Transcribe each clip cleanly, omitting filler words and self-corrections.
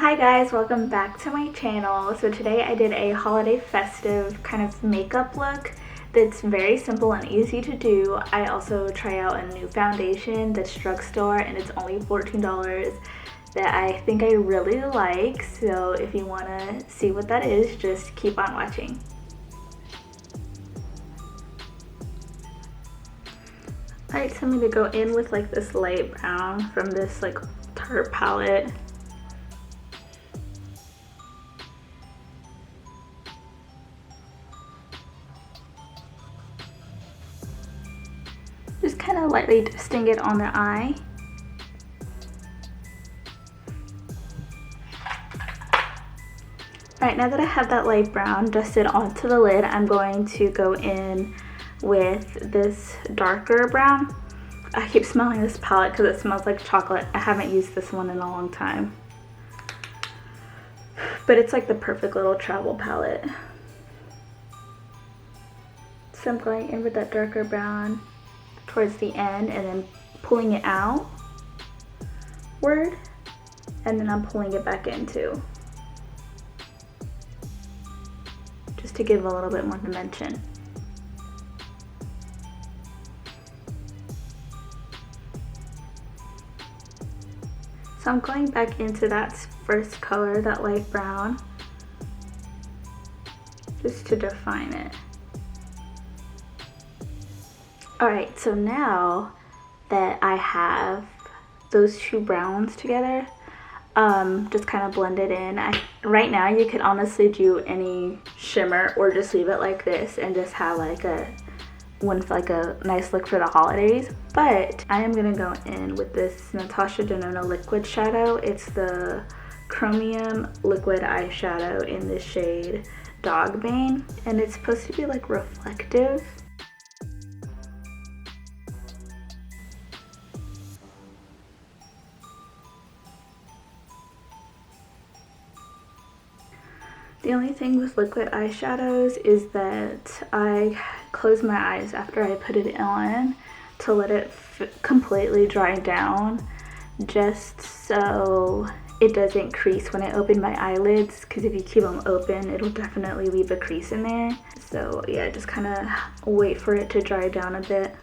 Hi guys, welcome back to my channel. So today I did a holiday festive kind of makeup look that's very simple and easy to do. I also try out a new foundation that's drugstore and it's only $14 that I think I really like. So if you want to see what that is, just keep on watching. Alright, so I'm going to go in with like this light brown from this like Tarte palette. Just kind of lightly dusting it on the eye. Alright, now that I have that light brown dusted onto the lid, I'm going to go in with this darker brown. I keep smelling this palette because it smells like chocolate. I haven't used this one in a long time. But it's like the perfect little travel palette. So I'm going in with that darker brown towards the end and then pulling it outward, and then I'm pulling it back in too, just to give a little bit more dimension. So I'm going back into that first color, that light brown, just to define it. Alright, so now that I have those two browns together, just kind of blend it in. Right now you could honestly do any shimmer or just leave it like this and just have like a nice look for the holidays. But I am gonna go in with this Natasha Denona liquid shadow. It's the Chromium liquid eyeshadow in the shade Dog Bane, and it's supposed to be like reflective. The only thing with liquid eyeshadows is that I close my eyes after I put it on to let it completely dry down, just so it doesn't crease when I open my eyelids, because if you keep them open it'll definitely leave a crease in there. So yeah, just kind of wait for it to dry down a bit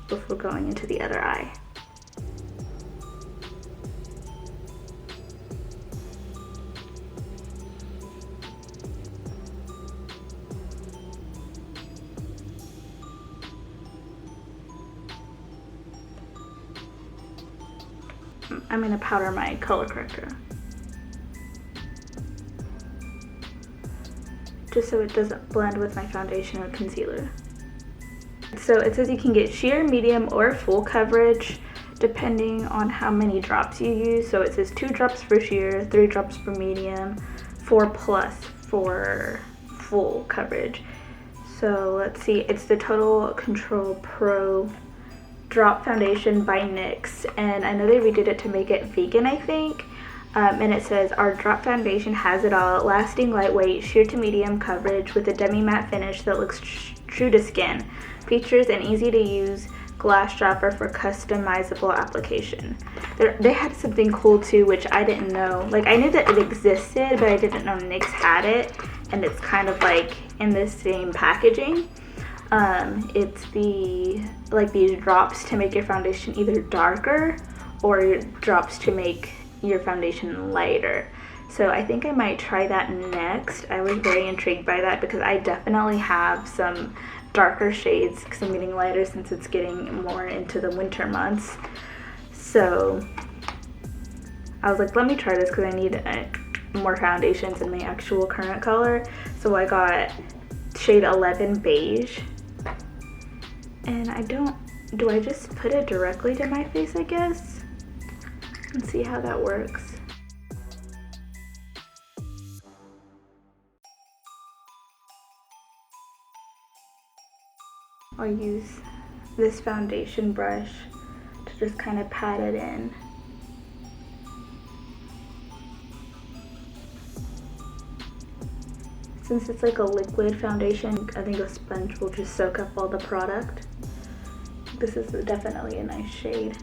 before going into the other eye. I'm going to powder my color corrector, just so it doesn't blend with my foundation or concealer. So it says you can get sheer, medium, or full coverage depending on how many drops you use. So it says 2 drops for sheer, 3 drops for medium, 4+ for full coverage. So let's see, it's the Total Control Pro Drop Foundation by NYX, and I know they redid it to make it vegan, I think. And it says our drop foundation has it all: lasting, lightweight, sheer to medium coverage with a demi-matte finish that looks true to skin. Features an easy to use glass dropper for customizable application. They had something cool too, which I didn't know. Like, I knew that it existed, but I didn't know NYX had it, and it's kind of like in the same packaging. It's these drops to make your foundation either darker or drops to make your foundation lighter. So I think I might try that next. I was very intrigued by that because I definitely have some darker shades because I'm getting lighter since it's getting more into the winter months. So I was like, let me try this because I need more foundations in my actual current color. So I got shade 11 beige. And do I just put it directly to my face, I guess? And see how that works. I'll use this foundation brush to just kind of pat it in. Since it's like a liquid foundation, I think a sponge will just soak up all the product. This is definitely a nice shade.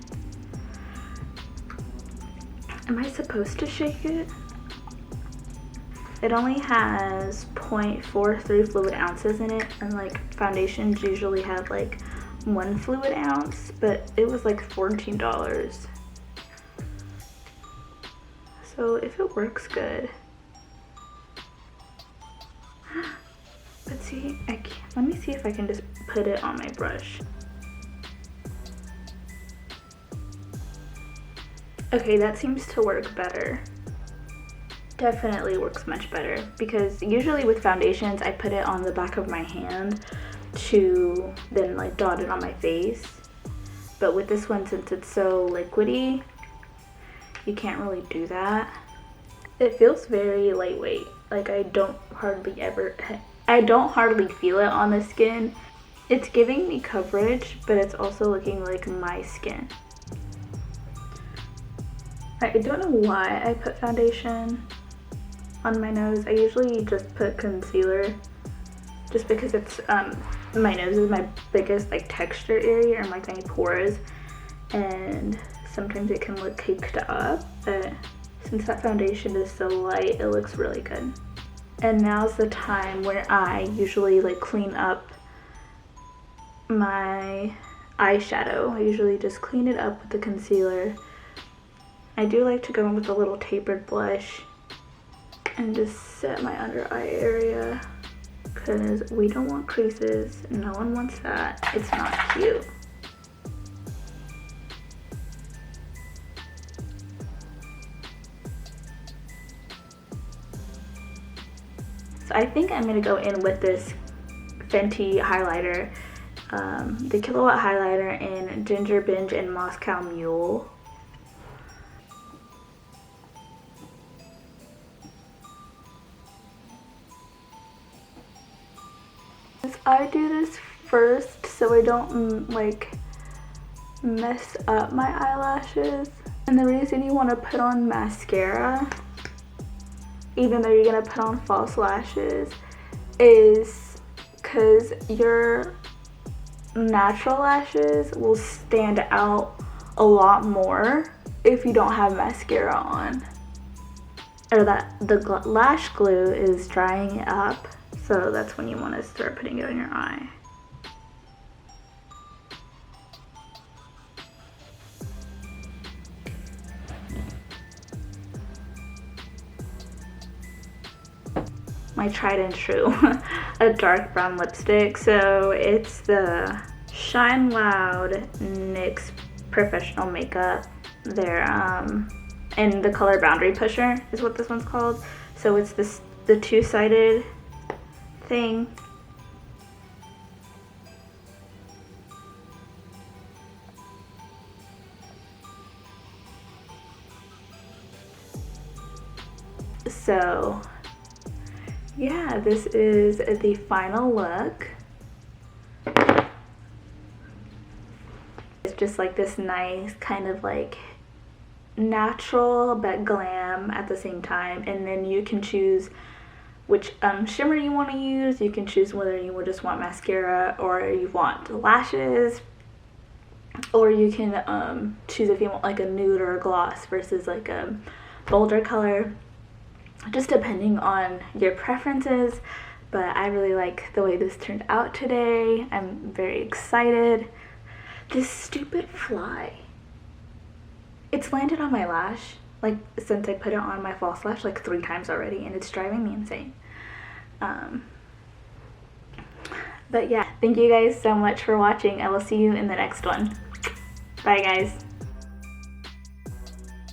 Am I supposed to shake it? It only has 0.43 fluid ounces in it, and like foundations usually have like 1 fluid ounce, but it was like $14. So if it works good. Let's see, let me see if I can just put it on my brush. Okay, that seems to work better. Definitely works much better, because usually with foundations I put it on the back of my hand to then like dot it on my face, but with this one, since it's so liquidy, you can't really do that. It feels very lightweight. Like I don't hardly feel it on the skin. It's giving me coverage, but it's also looking like my skin. I don't know why I put foundation on my nose. I usually just put concealer just because it's my nose is my biggest like texture area, and like my pores, and sometimes it can look caked up, but since that foundation is so light, it looks really good. And now's the time where I usually like clean up my eyeshadow. I usually just clean it up with the concealer. I do like to go in with a little tapered blush and just set my under eye area, because we don't want creases. No one wants that. It's not cute. So I think I'm gonna go in with this Fenty highlighter, the Kilowatt highlighter in Ginger Binge and Moscow Mule. I do this first so I don't like mess up my eyelashes. And the reason you want to put on mascara, even though you're gonna put on false lashes, is because your natural lashes will stand out a lot more if you don't have mascara on, or that the lash glue is drying up. So that's when you want to start putting it on your eye. My tried and true, a dark brown lipstick. So it's the Shine Loud NYX Professional Makeup. They're and the color Boundary Pusher is what this one's called. So it's the two-sided thing. So yeah, this is the final look. It's just like this nice kind of like natural but glam at the same time, and then you can choose which shimmer you want to use. You can choose whether you would just want mascara or you want lashes, or you can choose if you want like a nude or a gloss versus like a bolder color, just depending on your preferences. But I really like the way this turned out today. I'm very excited. This stupid fly, it's landed on my lash like since I put it on my false lash like 3 times already, and it's driving me insane. But yeah, thank you guys so much for watching. I will see you in the next one. Bye guys.